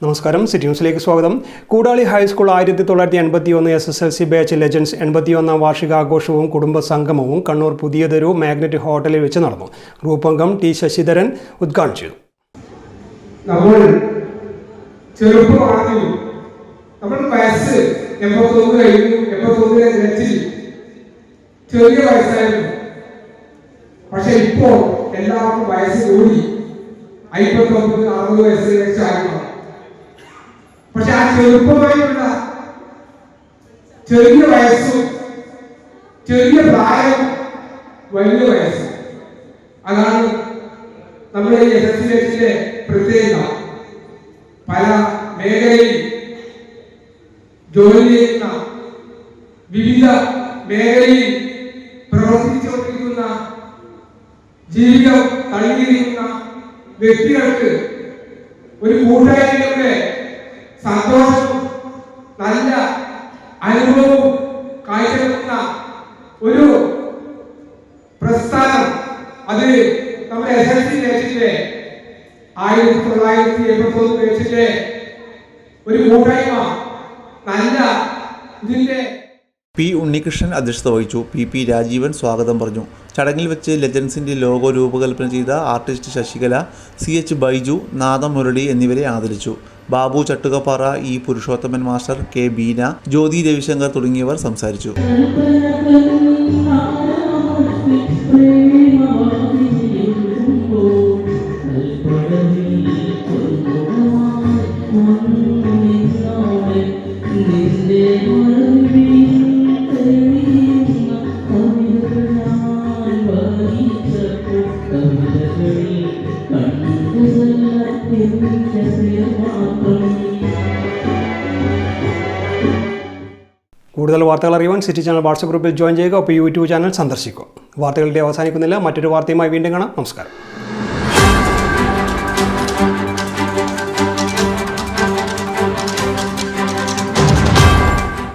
നമസ്കാരം, സിറ്റി ന്യൂസിലേക്ക് സ്വാഗതം. Koodali high school 1981 SSLC batch legends 81ാം വാർഷികാഘോഷവും കുടുംബ സംഗമവും കണ്ണൂർ പുതിയതെരു മാഗ്നറ്റ് ഹോട്ടലിൽ വെച്ച് നടന്നു. ഗ്രൂപ്പ് അംഗം ടി ശശിധരൻ ഉദ്ഘാടനം ചെയ്തു. നമ്മൾ ചെറുപ്പമാണെങ്കിലും നമ്മൾ വയസ്സ് 81 കഴിഞ്ഞു, 81 ചെറിയ വയസ്സായിരുന്നു. പക്ഷെ ഇപ്പോൾ എല്ലാവർക്കും വയസ്സ് കൂടി 59-60 വയസ്സിലേക്ക് ആയിരുന്നു. പക്ഷെ ആ ചെറുപ്പമായിട്ടുള്ള ചെറിയ വയസ്സും ചെറിയ പ്രായം വലിയ വയസ്സും അതാണ് നമ്മുടെ ഈ SSLCയിലെ പ്രത്യേകത. പല മേഖലയിൽ ജോലി ചെയ്യുന്ന, വിവിധ മേഖലയിൽ പ്രവർത്തിച്ചുകൊണ്ടിരിക്കുന്ന, ജീവിതം തള്ളിയിരിക്കുന്ന വ്യക്തികൾക്ക് ഒരു കൂട്ടായ്മയുടെ സന്തോഷവും നല്ല അനുഭവവും കാഴ്ചവെക്കുന്ന ഒരു പ്രസ്ഥാനം, അത് നമ്മുടെ SSLC ബാച്ചിലെ 1981 ബാച്ചിലെ ഒരു കൂട്ടായ്മ. നല്ല ഇതിന്റെ പി ഉണ്ണികൃഷ്ണൻ അധ്യക്ഷത വഹിച്ചു. പി രാജീവൻ സ്വാഗതം പറഞ്ഞു. ചടങ്ങിൽ വെച്ച് ലെജൻസിൻ്റെ ലോഗോ രൂപകൽപ്പന ചെയ്ത ആർട്ടിസ്റ്റ് ശശികല, CH ബൈജു, നാദം മുരളി എന്നിവരെ ആദരിച്ചു. Babu Chattukappara, E Purushothaman master, K Beena, Jyothi Ravishankar തുടങ്ങിയവർ സംസാരിച്ചു. കൂടുതൽ വാർത്തകൾ അറിയുവാൻ സിറ്റി ചാനൽ വാട്സ്ആപ്പ് ഗ്രൂപ്പിൽ ജോയിൻ ചെയ്യുക. ഒപ്പം YouTube ചാനൽ സന്ദർശിക്കുക. വാർത്തകളുടെ അവസാനിക്കുന്നില്ല. മറ്റൊരു വാർത്തയുമായി വീണ്ടും കാണാം. നമസ്കാരം.